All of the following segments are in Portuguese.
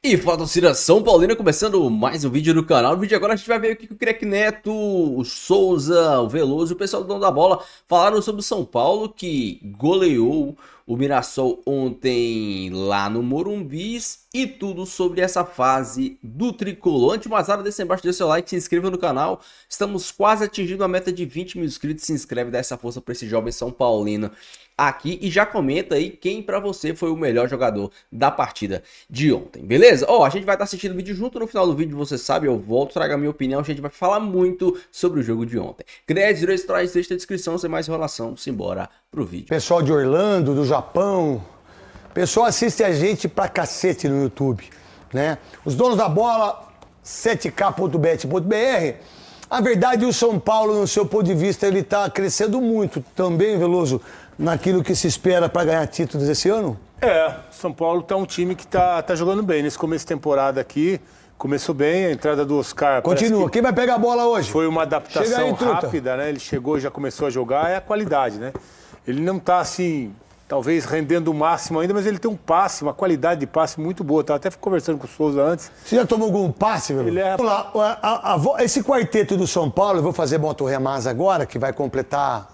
E fala, torcida São Paulina, começando mais um vídeo do canal. No vídeo agora a gente vai ver o que o Craque Neto, o Souza, o Veloso e o pessoal do Dono da Bola falaram sobre o São Paulo, que goleou o Mirassol ontem lá no Morumbis, e tudo sobre essa fase do Tricolor. Antes de mais nada, deixa embaixo, deixa seu like, se inscreva no canal. Estamos quase atingindo a meta de 20 mil inscritos. Se inscreve, dá essa força para esse jovem São Paulino aqui e já comenta aí quem pra você foi o melhor jogador da partida de ontem, beleza? Ó, a gente vai estar assistindo o vídeo junto. No final do vídeo, você sabe, eu volto, trago a minha opinião, a gente vai falar muito sobre o jogo de ontem. Créditos, direitos, traz texto na descrição, sem mais enrolação, simbora pro vídeo. Pessoal de Orlando, do Japão, pessoal assiste a gente pra cacete no YouTube, né? Os donos da bola, 7k.bet.br. A verdade, o São Paulo, no seu ponto de vista, ele tá crescendo muito também, Veloso, naquilo que se espera para ganhar títulos esse ano? São Paulo tá um time que tá jogando bem. Nesse começo de temporada aqui, começou bem, a entrada do Oscar... Continua, quem vai pegar a bola hoje? Foi uma adaptação aí, rápida, né? Ele chegou e já começou a jogar, é a qualidade, né? Ele não tá assim, talvez rendendo o máximo ainda, mas ele tem um passe, uma qualidade de passe muito boa. Tava até conversando com o Souza antes. Você já tomou algum passe, Veloso? Ele é... Vamos lá, esse quarteto do São Paulo, eu vou fazer Moto Remasa agora, que vai completar,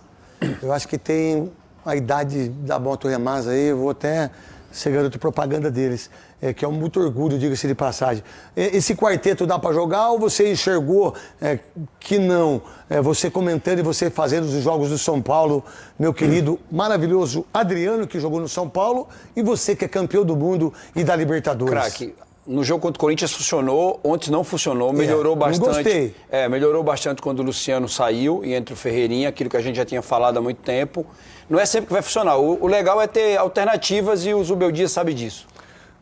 eu acho que tem a idade da Moto Remasa aí, eu vou até ser garoto propaganda deles, que é muito orgulho, diga-se de passagem. Esse quarteto dá para jogar ou você enxergou que não? Você comentando e você fazendo os jogos do São Paulo, meu querido, maravilhoso Adriano, que jogou no São Paulo, e você que é campeão do mundo e da Libertadores. Craque, no jogo contra o Corinthians funcionou, ontem não funcionou, melhorou bastante. Não gostei. Melhorou bastante quando o Luciano saiu e entra o Ferreirinha, aquilo que a gente já tinha falado há muito tempo. Não é sempre que vai funcionar. O legal é ter alternativas e o Zubel Dias sabe disso.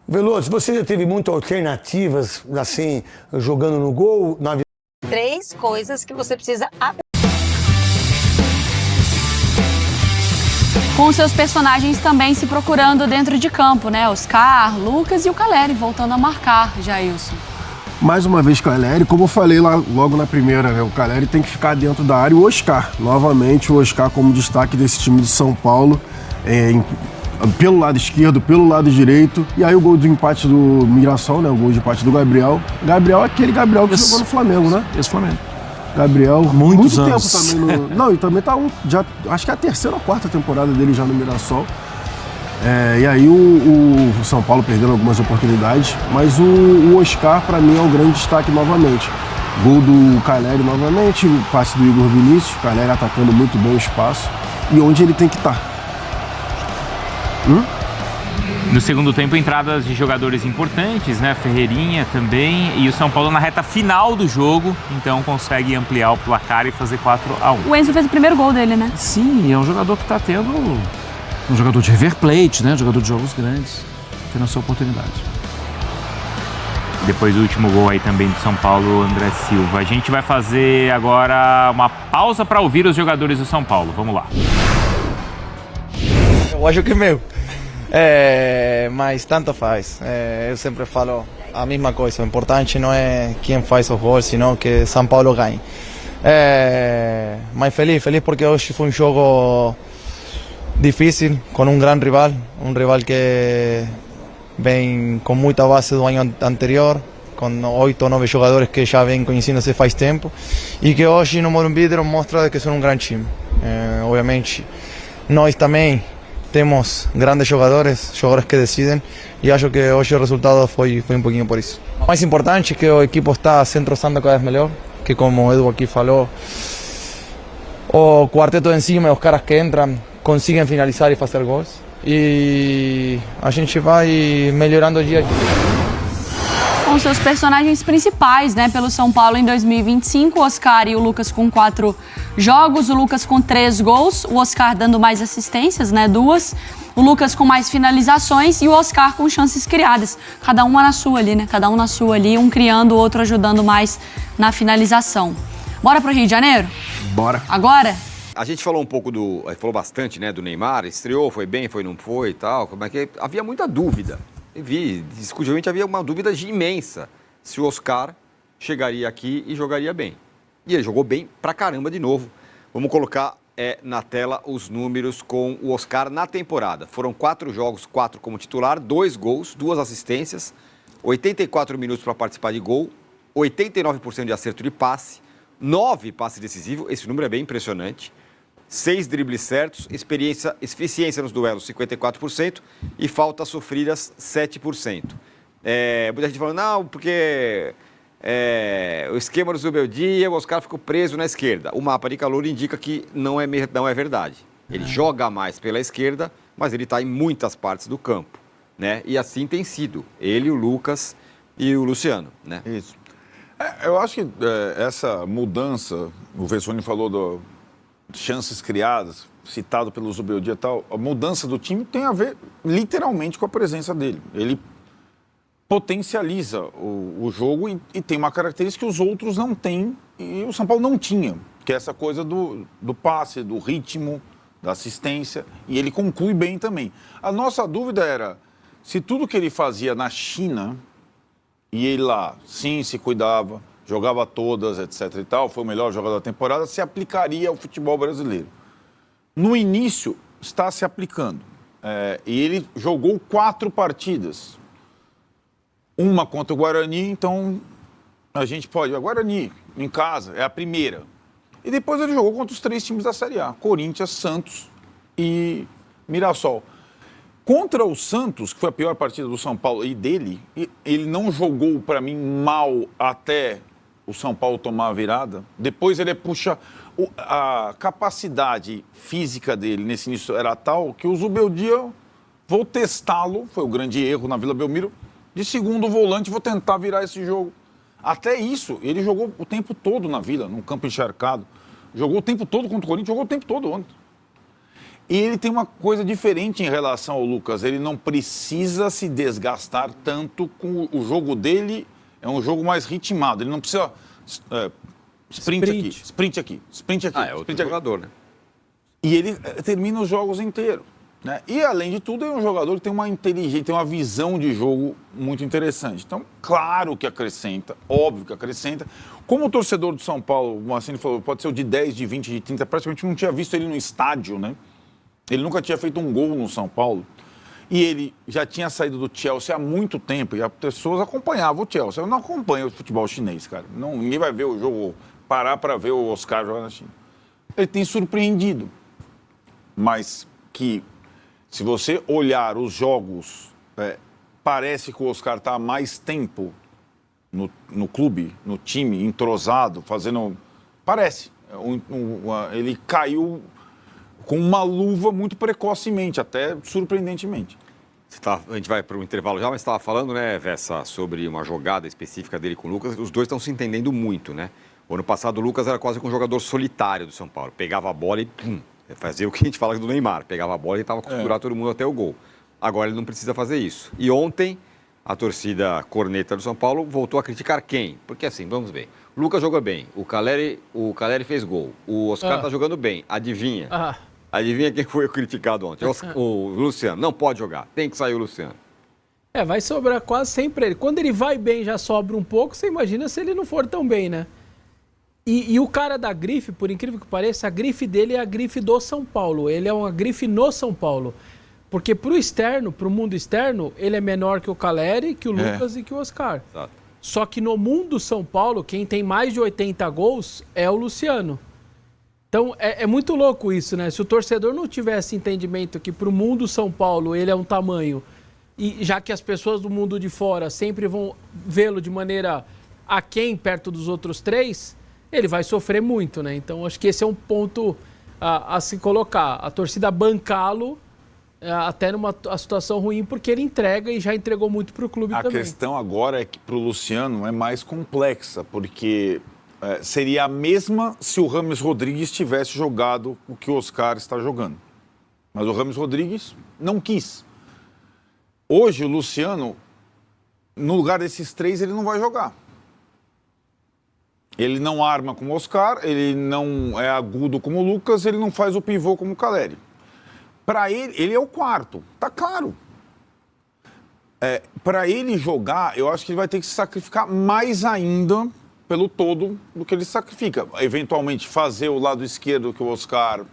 Veloso, você já teve muitas alternativas, assim, jogando no gol? Três coisas que você precisa com seus personagens também se procurando dentro de campo, né? Oscar, Lucas e o Caleri voltando a marcar, Jailson. Mais uma vez Caleri, como eu falei lá logo na primeira, né? O Caleri tem que ficar dentro da área e o Oscar. Novamente o Oscar como destaque desse time de São Paulo, pelo lado esquerdo, pelo lado direito. E aí o gol do empate do Mirassol, né? O gol de empate do Gabriel. Gabriel é aquele Gabriel que jogou no Flamengo, né? Esse Flamengo. Gabriel, muitos muito anos. tempo também no... Não, e também tá acho que é a terceira ou quarta temporada dele já no Mirassol. E aí o São Paulo perdendo algumas oportunidades, mas o Oscar pra mim é o grande destaque novamente. Gol do Caleri novamente, o passe do Igor Vinícius, o Caleri atacando muito bem o espaço e onde ele tem que estar. No segundo tempo, entradas de jogadores importantes, né? Ferreirinha também, e o São Paulo na reta final do jogo, então consegue ampliar o placar e fazer 4-1. O Enzo fez o primeiro gol dele, né? Sim, é um jogador que está tendo... Um jogador de River Plate, né? Um jogador de jogos grandes, tendo a sua oportunidade. Depois do último gol aí também do São Paulo, André Silva. A gente vai fazer agora uma pausa para ouvir os jogadores do São Paulo. Vamos lá. Eu acho que mas tanto faz. Eu sempre falo a mesma coisa. O importante não é quem faz os gols, senão que São Paulo ganhe. Mas feliz porque hoje foi um jogo difícil, com um grande rival que vem com muita base do ano anterior, com 8 ou 9 jogadores que já vêm conhecendo-se faz tempo, e que hoje no Morumbi mostra que são um grande time. Obviamente, nós também temos grandes jogadores que decidem, e acho que hoje o resultado foi um pouquinho por isso. O mais importante é que o equipo está se entrosando cada vez melhor, que como o Edu aqui falou, o quarteto em cima e os caras que entram conseguem finalizar e fazer gols, e a gente vai melhorando dia a dia. Com seus personagens principais, né, pelo São Paulo em 2025, o Oscar e o Lucas com 4 jogos, o Lucas com 3 gols, o Oscar dando mais assistências, né, 2, o Lucas com mais finalizações e o Oscar com chances criadas, cada uma na sua ali, né, cada um na sua ali, um criando, o outro ajudando mais na finalização. Bora pro Rio de Janeiro? Bora. Agora? A gente falou um pouco falou bastante, né, do Neymar, estreou, foi bem, foi não foi e tal, como é que havia muita dúvida. Discutivelmente havia uma dúvida imensa se o Oscar chegaria aqui e jogaria bem. E ele jogou bem pra caramba de novo. Vamos colocar na tela os números com o Oscar na temporada. Foram 4 jogos, 4 como titular, 2 gols, 2 assistências, 84 minutos para participar de gol, 89% de acerto de passe, 9 passes decisivos, esse número é bem impressionante, 6 dribles certos, eficiência nos duelos 54% e faltas sofridas 7%. Muita gente falando, não, porque o esquema do Zubeldia, o Oscar ficou preso na esquerda. O mapa de calor indica que não é verdade. Ele joga mais pela esquerda, mas ele está em muitas partes do campo, né? E assim tem sido, ele, o Lucas e o Luciano, né? Isso. Eu acho que essa mudança, o Vessone falou de chances criadas, citado pelo Zubeldia e tal, a mudança do time tem a ver literalmente com a presença dele. Ele potencializa o jogo e tem uma característica que os outros não têm e o São Paulo não tinha, que é essa coisa do passe, do ritmo, da assistência, e ele conclui bem também. A nossa dúvida era se tudo que ele fazia na China, e ele lá, sim, se cuidava, jogava todas, etc e tal, foi o melhor jogador da temporada, se aplicaria ao futebol brasileiro. No início, está se aplicando. E ele jogou 4 partidas. Uma contra o Guarani, então a gente pode... O Guarani, em casa, é a primeira. E depois ele jogou contra os 3 times da Série A. Corinthians, Santos e Mirassol. Contra o Santos, que foi a pior partida do São Paulo e dele, ele não jogou, para mim, mal até o São Paulo tomar a virada. Depois ele puxa... A capacidade física dele nesse início era tal que o Zubeldia, vou testá-lo, foi o grande erro na Vila Belmiro, de segundo volante, vou tentar virar esse jogo. Até isso, ele jogou o tempo todo na Vila, num campo encharcado. Jogou o tempo todo contra o Corinthians, jogou o tempo todo ontem. E ele tem uma coisa diferente em relação ao Lucas, ele não precisa se desgastar tanto com o jogo dele, é um jogo mais ritmado, ele não precisa... Sprint aqui. É outro jogador, né? E ele termina os jogos inteiros, né? E, além de tudo, é um jogador que tem uma inteligência, tem uma visão de jogo muito interessante. Então, claro que acrescenta, óbvio que acrescenta. Como o torcedor do São Paulo, o Mancini falou, pode ser o de 10, de 20, de 30, praticamente não tinha visto ele no estádio, né? Ele nunca tinha feito um gol no São Paulo. E ele já tinha saído do Chelsea há muito tempo, e as pessoas acompanhavam o Chelsea. Eu não acompanho o futebol chinês, cara. Ninguém vai ver o jogo... parar para ver o Oscar jogar na China. Ele tem surpreendido, mas que, se você olhar os jogos, parece que o Oscar está há mais tempo no clube, no time, entrosado, fazendo... Parece. Ele caiu com uma luva muito precocemente, até surpreendentemente. A gente vai para o intervalo já, mas você estava falando, né, Vessa, sobre uma jogada específica dele com o Lucas. Os dois estão se entendendo muito, né? O ano passado o Lucas era quase um jogador solitário do São Paulo. Pegava a bola e fazia o que a gente fala do Neymar. Pegava a bola e tentava costurar todo mundo até o gol. Agora ele não precisa fazer isso. E ontem, a torcida corneta do São Paulo voltou a criticar quem? Porque assim, vamos ver. O Lucas jogou bem, o Caleri fez gol, o Oscar está jogando bem. Adivinha? Adivinha quem foi criticado ontem? O Luciano. Não pode jogar, tem que sair o Luciano. Vai sobrar quase sempre ele. Quando ele vai bem, já sobra um pouco. Você imagina se ele não for tão bem, né? E o cara da grife, por incrível que pareça, a grife dele é a grife do São Paulo. Ele é uma grife no São Paulo. Porque pro mundo externo, ele é menor que o Caleri, que o Lucas e que o Oscar. Exato. Só que no mundo São Paulo, quem tem mais de 80 gols é o Luciano. Então, é muito louco isso, né? Se o torcedor não tivesse entendimento que pro mundo São Paulo ele é um tamanho, e já que as pessoas do mundo de fora sempre vão vê-lo de maneira aquém perto dos outros 3... ele vai sofrer muito, né? Então, acho que esse é um ponto a se colocar. A torcida bancá-lo até numa situação ruim, porque ele entrega e já entregou muito para o clube também. A questão agora é que para o Luciano é mais complexa, porque seria a mesma se o Rames Rodrigues tivesse jogado o que o Oscar está jogando. Mas o Rames Rodrigues não quis. Hoje, o Luciano, no lugar desses 3, ele não vai jogar. Ele não arma como o Oscar, ele não é agudo como o Lucas, ele não faz o pivô como o Caleri. Para ele é o quarto, tá claro. Para ele jogar, eu acho que ele vai ter que se sacrificar mais ainda pelo todo do que ele sacrifica. Eventualmente fazer o lado esquerdo que o Oscar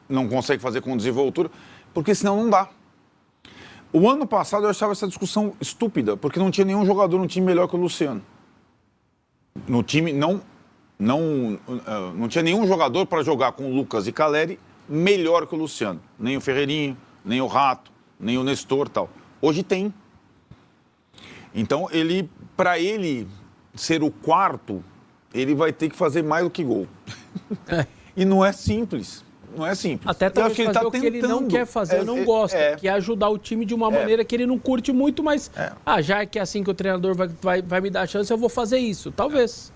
não consegue fazer com desenvoltura, porque senão não dá. O ano passado eu achava essa discussão estúpida, porque não tinha nenhum jogador no time melhor que o Luciano. No time não tinha nenhum jogador para jogar com o Lucas e Caleri melhor que o Luciano. Nem o Ferreirinha, nem o Rato, nem o Nestor, tal. Hoje tem. Então, para ele ser o quarto, ele vai ter que fazer mais do que gol. E não é simples. Não é simples. Até talvez fazer o que ele não quer fazer, não gosta, que é ajudar o time de uma maneira que ele não curte muito, mas já que é assim que o treinador vai me dar a chance, eu vou fazer isso. Talvez.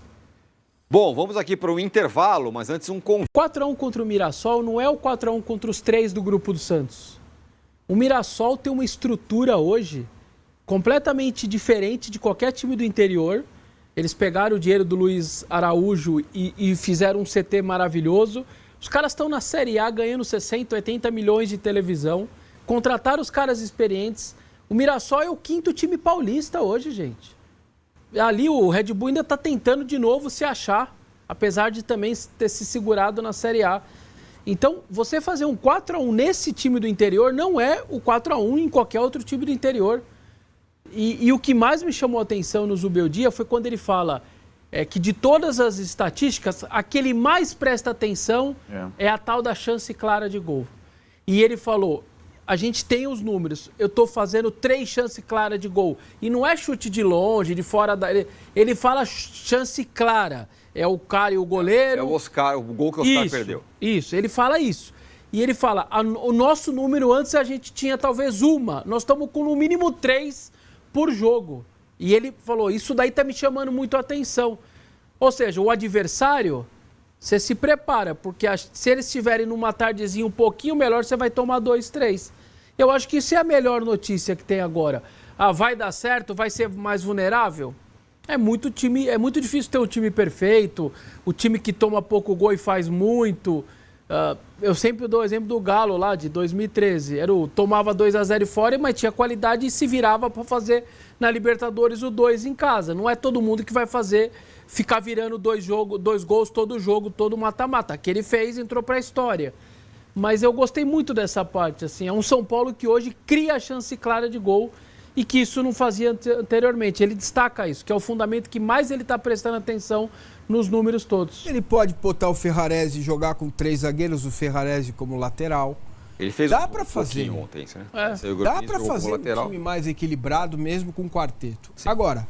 Bom, vamos aqui para o intervalo, mas antes 4x1 contra o Mirassol não é o 4x1 contra os 3 do grupo do Santos. O Mirassol tem uma estrutura hoje completamente diferente de qualquer time do interior. Eles pegaram o dinheiro do Luiz Araújo e fizeram um CT maravilhoso. Os caras estão na Série A ganhando 60, 80 milhões de televisão. Contrataram os caras experientes. O Mirassol é o 5º time paulista hoje, gente. Ali o Red Bull ainda está tentando de novo se achar, apesar de também ter se segurado na Série A. Então, você fazer um 4x1 nesse time do interior não é o 4x1 em qualquer outro time do interior. E o que mais me chamou a atenção no Zubeldia foi quando ele fala que de todas as estatísticas, a que ele mais presta atenção é a tal da chance clara de gol. E ele falou, a gente tem os números, eu estou fazendo 3 chances claras de gol. E não é chute de longe, de fora da... Ele fala chance clara. É o cara e o goleiro. É o Oscar, o gol que o Oscar perdeu. Isso, ele fala isso. E ele fala, o nosso número antes a gente tinha talvez uma. Nós estamos com no mínimo 3 por jogo. E ele falou, isso daí tá me chamando muito a atenção. Ou seja, o adversário, você se prepara, porque se eles estiverem numa tardezinha um pouquinho melhor, você vai tomar 2, 3. Eu acho que isso é a melhor notícia que tem agora. Vai dar certo? Vai ser mais vulnerável? É muito difícil ter um time perfeito, o time que toma pouco gol e faz muito. Eu sempre dou o exemplo do Galo lá de 2013. Tomava 2-0 fora, mas tinha qualidade e se virava para fazer na Libertadores o 2 em casa. Não é todo mundo que vai ficar virando 2 gols todo jogo, todo mata-mata. Que ele fez, entrou para a história. Mas eu gostei muito dessa parte. Assim, é um São Paulo que hoje cria a chance clara de gol e que isso não fazia anteriormente. Ele destaca isso, que é o fundamento que mais ele está prestando atenção nos números todos. Ele pode botar o Ferrarese e jogar com 3 zagueiros, o Ferrarese como lateral. Ele fez Dá para fazer ontem, né? Dá para fazer um time mais equilibrado mesmo com quarteto. Sim. Agora,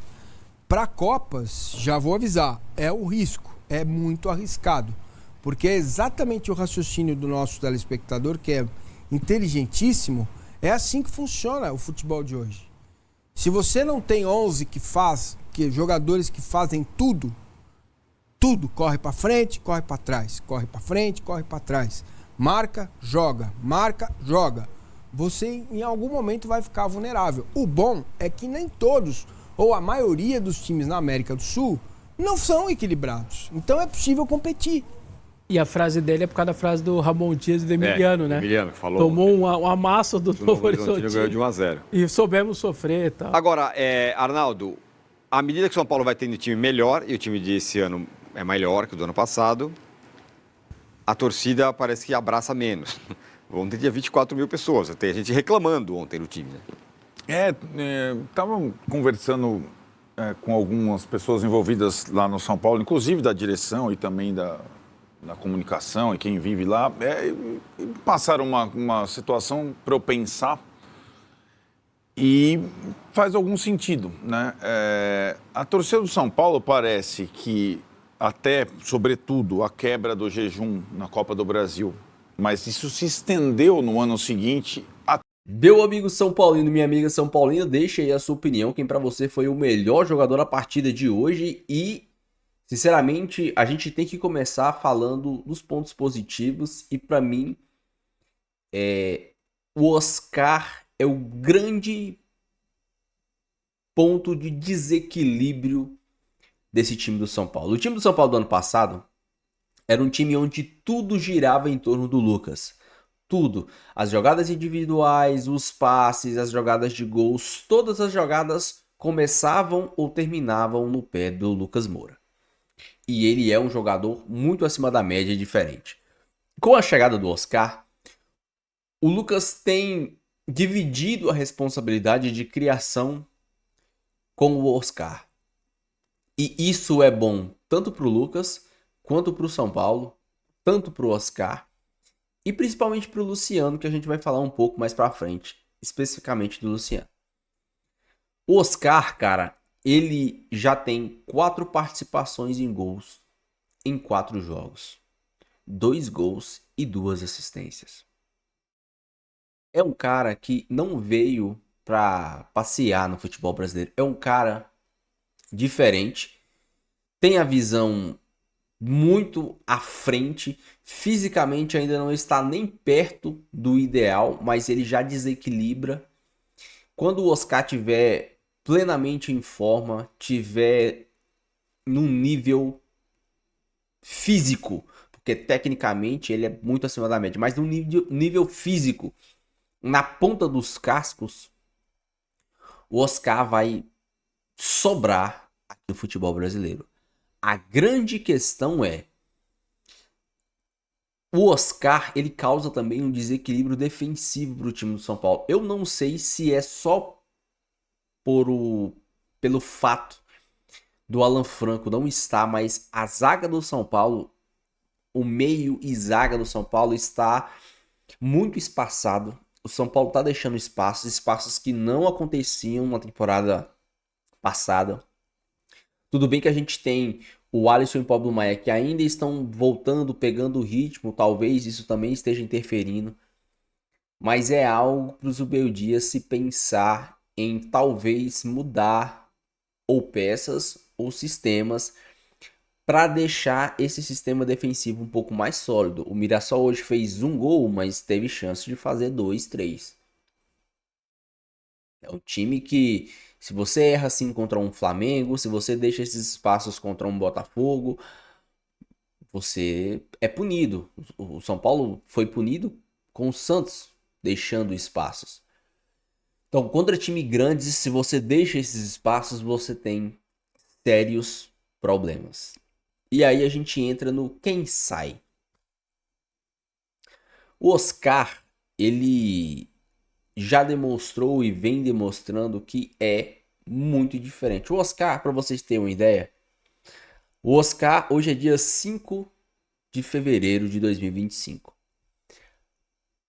para Copas, já vou avisar, é o risco, é muito arriscado, porque é exatamente o raciocínio do nosso telespectador, que é inteligentíssimo, é assim que funciona o futebol de hoje. Se você não tem 11 jogadores que fazem tudo, corre para frente, corre para trás, corre para frente, corre para trás. Marca, joga. Você em algum momento vai ficar vulnerável. O bom é que nem todos, ou a maioria dos times na América do Sul, não são equilibrados. Então é possível competir. E a frase dele é por causa da frase do Ramon Dias e do Emiliano, né? Emiliano, que falou. Tomou um amasso do Novo Horizontino. Ganhou de 1-0. E soubemos sofrer e tal. Agora, Arnaldo, à medida que o São Paulo vai tendo time melhor, e o time desse ano é melhor que o do ano passado, a torcida parece que abraça menos. Ontem tinha 24 mil pessoas, até a gente reclamando ontem do time, né? Estavam conversando com algumas pessoas envolvidas lá no São Paulo, inclusive da direção e também da comunicação e quem vive lá, passaram uma situação para eu pensar e faz algum sentido, né? A torcida do São Paulo parece que até, sobretudo, a quebra do jejum na Copa do Brasil, mas isso se estendeu no ano seguinte. Meu amigo São Paulino, minha amiga São Paulina, deixa aí a sua opinião, quem pra você foi o melhor jogador da partida de hoje e, sinceramente, a gente tem que começar falando dos pontos positivos e pra mim, o Oscar é o grande ponto de desequilíbrio desse time do São Paulo. O time do São Paulo do ano passado era um time onde tudo girava em torno do Lucas. Tudo. As jogadas individuais, os passes, as jogadas de gols, todas as jogadas começavam ou terminavam no pé do Lucas Moura. E ele é um jogador muito acima da média e diferente. Com a chegada do Oscar, o Lucas tem dividido a responsabilidade de criação com o Oscar. E isso é bom tanto para o Lucas, quanto para o São Paulo, tanto para o Oscar e principalmente para o Luciano, que a gente vai falar um pouco mais para frente, especificamente do Luciano. O Oscar, cara, ele já tem 4 participações em gols em 4 jogos. 2 gols e 2 assistências. É um cara que não veio para passear no futebol brasileiro. É um cara diferente. Tem a visão muito à frente. Fisicamente ainda não está nem perto do ideal, mas ele já desequilibra. Quando o Oscar tiver plenamente em forma, tiver num nível físico, porque tecnicamente ele é muito acima da média, mas no nível físico, na ponta dos cascos, o Oscar vai sobrar aqui no futebol brasileiro. A grande questão é, o Oscar, ele causa também um desequilíbrio defensivo para o time do São Paulo. Eu não sei se é só pelo fato do Alan Franco não estar, mas a zaga do São Paulo, o meio e zaga do São Paulo está muito espaçado. O São Paulo está deixando espaços que não aconteciam na temporada passada. Tudo bem que a gente tem o Alisson e o Pablo Maia que ainda estão voltando, pegando o ritmo, talvez isso também esteja interferindo. Mas é algo para o Zubeldia se pensar em talvez mudar ou peças ou sistemas para deixar esse sistema defensivo um pouco mais sólido. O Mirassol hoje fez 1 gol, mas teve chance de fazer 2, 3. É um time que, se você erra assim contra um Flamengo, se você deixa esses espaços contra um Botafogo, você é punido. O São Paulo foi punido com o Santos, deixando espaços. Então, contra time grandes, se você deixa esses espaços, você tem sérios problemas. E aí a gente entra no quem sai. O Oscar, ele já demonstrou e vem demonstrando que é muito diferente. O Oscar, para vocês terem uma ideia, o Oscar hoje é dia 5 de fevereiro de 2025.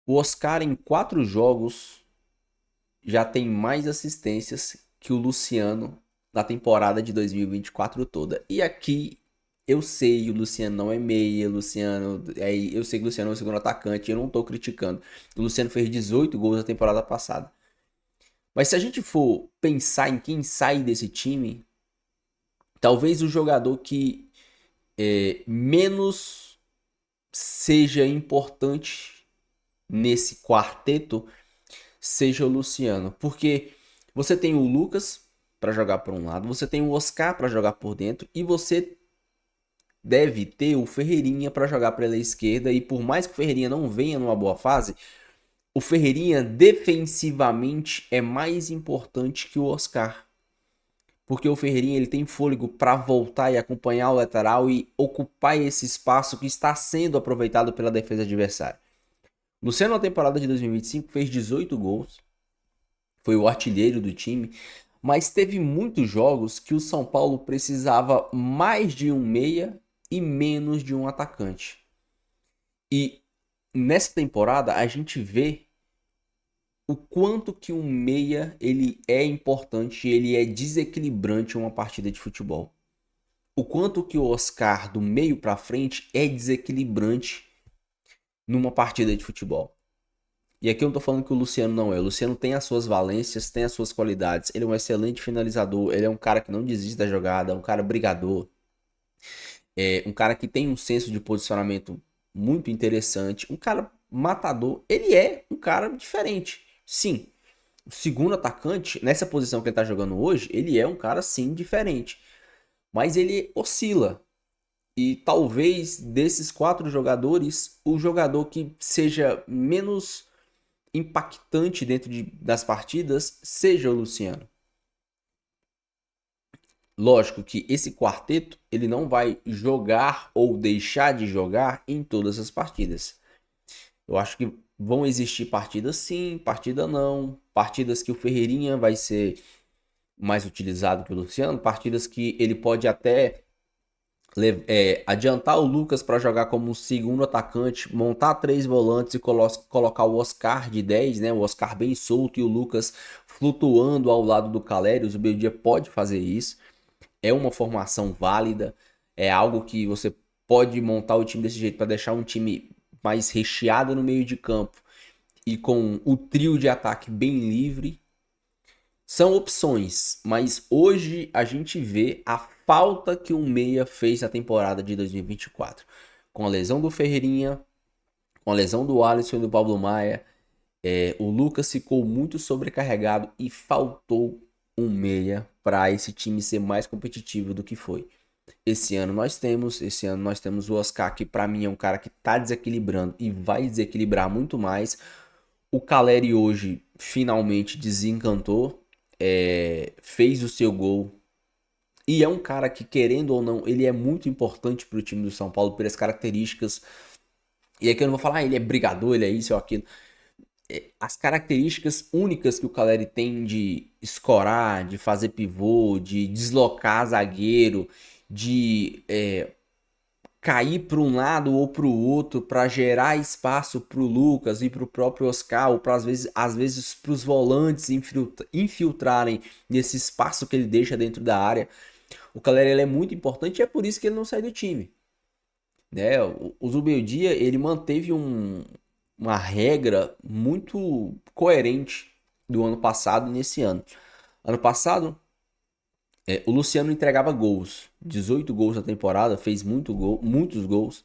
O Oscar em 4 jogos já tem mais assistências que o Luciano na temporada de 2024 toda. E aqui eu sei, o Luciano não é meia, eu sei que o Luciano é o segundo atacante, eu não tô criticando. O Luciano fez 18 gols na temporada passada. Mas se a gente for pensar em quem sai desse time, talvez o jogador que menos seja importante nesse quarteto seja o Luciano. Porque você tem o Lucas para jogar por um lado, você tem o Oscar para jogar por dentro e você deve ter o Ferreirinha para jogar pela esquerda. E por mais que o Ferreirinha não venha numa boa fase, o Ferreirinha defensivamente é mais importante que o Oscar. Porque o Ferreirinha ele tem fôlego para voltar e acompanhar o lateral e ocupar esse espaço que está sendo aproveitado pela defesa adversária. Luciano na temporada de 2025 fez 18 gols. Foi o artilheiro do time. Mas teve muitos jogos que o São Paulo precisava mais de um meia e menos de um atacante. E nessa temporada a gente vê o quanto que um meia ele é importante, ele é desequilibrante em uma partida de futebol. O quanto que o Oscar do meio para frente é desequilibrante numa partida de futebol. E aqui eu não tô falando que o Luciano não é. O Luciano tem as suas valências, tem as suas qualidades. Ele é um excelente finalizador, ele é um cara que não desiste da jogada, um cara brigador. É um cara que tem um senso de posicionamento muito interessante, um cara matador. Ele é um cara diferente. Sim, o segundo atacante, nessa posição que ele tá jogando hoje, ele é um cara sim diferente. Mas ele oscila. E talvez desses 4 jogadores, o jogador que seja menos impactante dentro das partidas seja o Luciano. Lógico que esse quarteto ele não vai jogar ou deixar de jogar em todas as partidas. Eu acho que vão existir partidas sim, partida não, partidas que o Ferreirinha vai ser mais utilizado que o Luciano, partidas que ele pode até adiantar o Lucas para jogar como um segundo atacante, montar 3 volantes e colocar o Oscar de 10, né? O Oscar bem solto e o Lucas flutuando ao lado do Caleri. O Zubeldia pode fazer isso. É uma formação válida, é algo que você pode montar o time desse jeito para deixar um time mais recheado no meio de campo e com o trio de ataque bem livre. São opções, mas hoje a gente vê a falta que o meia fez na temporada de 2024. Com a lesão do Ferreirinha, com a lesão do Alisson e do Pablo Maia, o Lucas ficou muito sobrecarregado e faltou um meia para esse time ser mais competitivo do que foi. Esse ano nós temos o Oscar, que para mim é um cara que tá desequilibrando e vai desequilibrar muito mais. O Caleri hoje finalmente desencantou, fez o seu gol. E é um cara que, querendo ou não, ele é muito importante para o time do São Paulo pelas características. E aqui eu não vou falar, ele é brigador, ele é isso ou aquilo. As características únicas que o Caleri tem de escorar, de fazer pivô, de deslocar zagueiro, de cair para um lado ou para o outro para gerar espaço para o Lucas e para o próprio Oscar, ou para às vezes para os volantes infiltrarem nesse espaço que ele deixa dentro da área. O Caleri ele é muito importante e é por isso que ele não sai do time, né? O Zubeldia ele manteve uma regra muito coerente do ano passado e nesse ano. Ano passado, o Luciano entregava gols, 18 gols na temporada, fez muitos gols,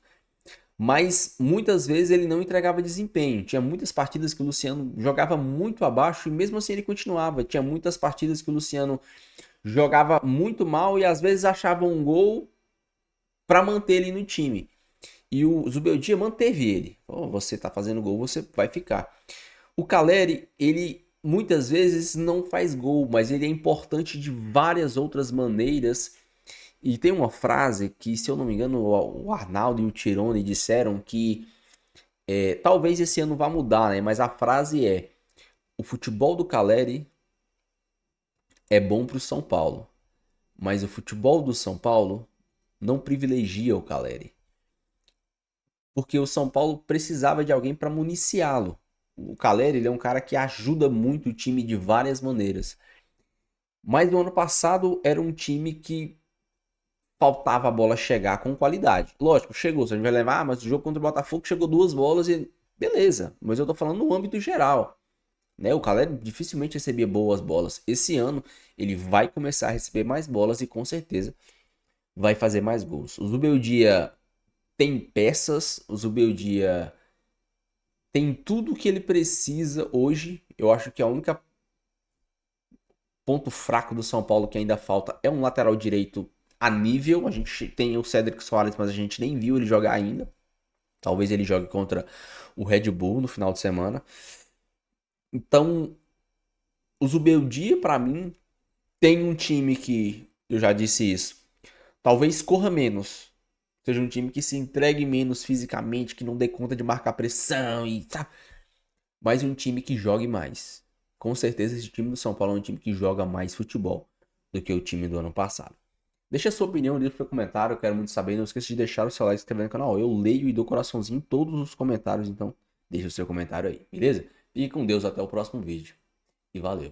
mas muitas vezes ele não entregava desempenho. Tinha muitas partidas que o Luciano jogava muito abaixo e mesmo assim ele continuava. Tinha muitas partidas que o Luciano jogava muito mal e às vezes achava um gol para manter ele no time. E o Zubeldia manteve ele. Você tá fazendo gol, você vai ficar. O Caleri, ele muitas vezes não faz gol, mas ele é importante de várias outras maneiras. E tem uma frase que, se eu não me engano, o Arnaldo e o Tirone disseram que talvez esse ano vá mudar, né? Mas a frase é: o futebol do Caleri é bom para o São Paulo, mas o futebol do São Paulo não privilegia o Caleri. Porque o São Paulo precisava de alguém para municiá-lo. O Caleri ele é um cara que ajuda muito o time de várias maneiras. Mas no ano passado era um time que faltava a bola chegar com qualidade. Lógico, chegou. Se a gente vai levar, mas o jogo contra o Botafogo chegou 2 bolas e beleza. Mas eu tô falando no âmbito geral, né? O Caleri dificilmente recebia boas bolas. Esse ano ele vai começar a receber mais bolas e com certeza vai fazer mais gols. O Zubeldia tem peças, o Zubeldia tem tudo que ele precisa hoje. Eu acho que a única ponto fraco do São Paulo que ainda falta é um lateral direito a nível. A gente tem o Cédric Soares, mas a gente nem viu ele jogar ainda. Talvez ele jogue contra o Red Bull no final de semana. Então, o Zubeldia, para mim, tem um time que, eu já disse isso, talvez corra menos. Seja um time que se entregue menos fisicamente, que não dê conta de marcar pressão e tá. Mas um time que jogue mais. Com certeza esse time do São Paulo é um time que joga mais futebol do que o time do ano passado. Deixa a sua opinião, deixa o seu comentário, eu quero muito saber. Não esqueça de deixar o seu like e se inscrever no canal. Eu leio e dou coraçãozinho em todos os comentários, então deixa o seu comentário aí, beleza? Fique com Deus, até o próximo vídeo. E valeu!